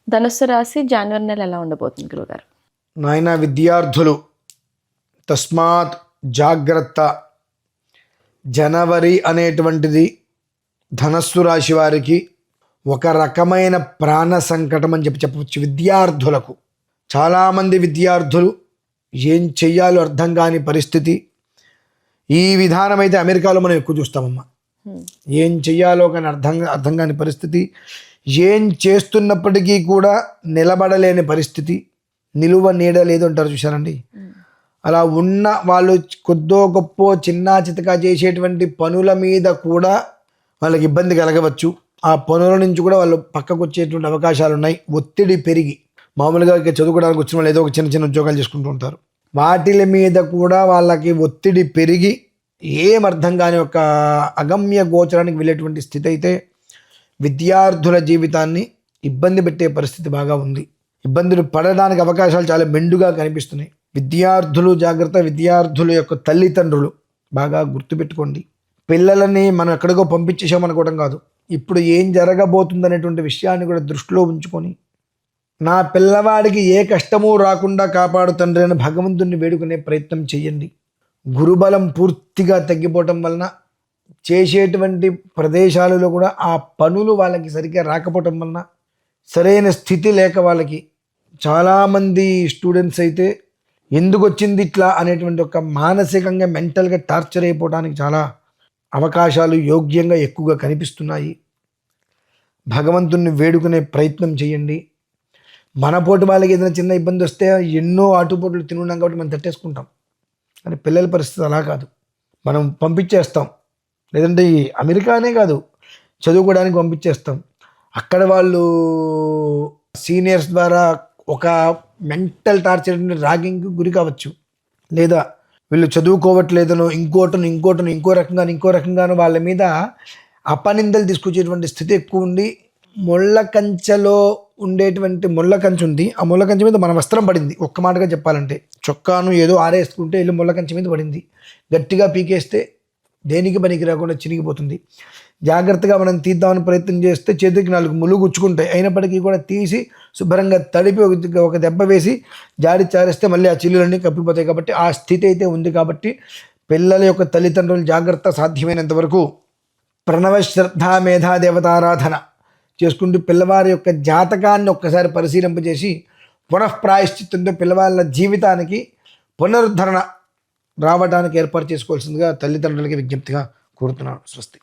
ధనుస్సు రాశి జనవరి నెల ఎలా ఉండబోతుంది గురుగారు? నాయన విద్యార్థులు తస్మాత్ జాగ్రత్త. జనవరి అనేటువంటిది ధనస్సు రాశి వారికి ఒక రకమైన ప్రాణ సంకటం అని చెప్పవచ్చు. విద్యార్థులకు చాలామంది విద్యార్థులు ఏం చెయ్యాలో అర్థం కాని పరిస్థితి. ఈ విధానం అయితే అమెరికాలో మనం ఎక్కువ చూస్తామమ్మా. ఏం చెయ్యాలో కానీ అర్థం కాని పరిస్థితి, ఏం చేస్తున్నప్పటికీ కూడా నిలబడలేని పరిస్థితి, నిలువ నీడ లేదు అంటారు చూశారండి. అలా ఉన్న వాళ్ళు కొద్దో గొప్ప చిన్నా చితకా చేసేటువంటి పనుల మీద కూడా వాళ్ళకి ఇబ్బంది కలగవచ్చు. ఆ పనుల నుంచి కూడా వాళ్ళు పక్కకు వచ్చేటువంటి అవకాశాలు ఉన్నాయి. ఒత్తిడి పెరిగి మామూలుగా చదువుకోవడానికి వచ్చిన వాళ్ళు ఏదో ఒక చిన్న చిన్న ఉద్యోగాలు చేసుకుంటూ ఉంటారు. వాటిల మీద కూడా వాళ్ళకి ఒత్తిడి పెరిగి ఏం అర్థం కాని ఒక అగమ్య గోచరానికి వెళ్ళేటువంటి స్థితి అయితే విద్యార్థుల జీవితాన్ని ఇబ్బంది పెట్టే పరిస్థితి బాగా ఉంది. ఇబ్బందులు పడడానికి అవకాశాలు చాలా మెండుగా కనిపిస్తున్నాయి. విద్యార్థులు జాగ్రత్త. విద్యార్థుల యొక్క తల్లిదండ్రులు బాగా గుర్తుపెట్టుకోండి. పిల్లలని మనం ఎక్కడికో పంపించేసామనుకోవడం కాదు, ఇప్పుడు ఏం జరగబోతుందనేటువంటి విషయాన్ని కూడా దృష్టిలో ఉంచుకొని నా పిల్లవాడికి ఏ కష్టమూ రాకుండా కాపాడు తండ్రి అని భగవంతుడిని వేడుకునే ప్రయత్నం చేయండి. గురుబలం పూర్తిగా తగ్గిపోవటం వలన చేసేటువంటి ప్రదేశాలలో కూడా ఆ పనులు వాళ్ళకి సరిగ్గా రాకపోవటం వలన సరైన స్థితి లేక వాళ్ళకి చాలామంది స్టూడెంట్స్ అయితే ఎందుకు వచ్చింది ఇట్లా అనేటువంటి ఒక మానసికంగా మెంటల్గా టార్చర్ అయిపోవడానికి చాలా అవకాశాలు యోగ్యంగా ఎక్కువగా కనిపిస్తున్నాయి. భగవంతుణ్ణి వేడుకునే ప్రయత్నం చేయండి. మన పోటీ వాళ్ళకి ఏదైనా చిన్న ఇబ్బంది వస్తే ఎన్నో ఆటుపోట్లు తినున్నాం కాబట్టి మనం తట్టేసుకుంటాం. కానీ పిల్లల పరిస్థితి అలా కాదు. మనం పంపించేస్తాం. లేదంటే ఈ అమెరికానే కాదు, చదువుకోవడానికి పంపించేస్తాం. అక్కడ వాళ్ళు సీనియర్స్ ద్వారా ఒక మెంటల్ టార్చర్ రాగింగ్కి గురి కావచ్చు. లేదా వీళ్ళు చదువుకోవట్లేదనో ఇంకో రకంగానో వాళ్ళ మీద అపనిందలు తీసుకొచ్చేటువంటి స్థితి ఎక్కువ ఉండి, ముళ్ళ కంచెలో ఉండేటువంటి ముళ్ళ కంచె ఉంది. ఆ ముళ్ళ కంచె మీద మన వస్త్రం పడింది. ఒక్క మాటగా చెప్పాలంటే చొక్కాను ఏదో ఆరేసుకుంటే వెళ్ళి ముళ్ళ కంచె మీద పడింది. గట్టిగా పీకేస్తే దేనికి పనికి రాకుండా చినిగిపోతుంది. జాగ్రత్తగా మనం తీద్దామని ప్రయత్నం చేస్తే చేతికి 4 ముళ్ళు గుచ్చుకుంటాయి. అయినప్పటికీ కూడా తీసి శుభ్రంగా తడిపి ఒక దెబ్బ వేసి జాడి చారేస్తే మళ్ళీ ఆ చిల్లులన్నీ కప్పిపోతాయి. కాబట్టి ఆ స్థితి అయితే ఉంది. కాబట్టి పిల్లల యొక్క తల్లిదండ్రులు జాగ్రత్త. సాధ్యమైనంత వరకు ప్రణవ శ్రద్ధ మేధా దేవతారాధన చేసుకుంటూ పిల్లవారి యొక్క జాతకాన్ని ఒక్కసారి పరిశీలింపజేసి పునఃప్రాయశ్చిత్తంతో పిల్లవాళ్ళ జీవితానికి పునరుద్ధరణ రావడానికి ఏర్పాటు చేసుకోవాల్సిందిగా తల్లిదండ్రులకి విజ్ఞప్తిగా కోరుతున్నాను. స్వస్తి.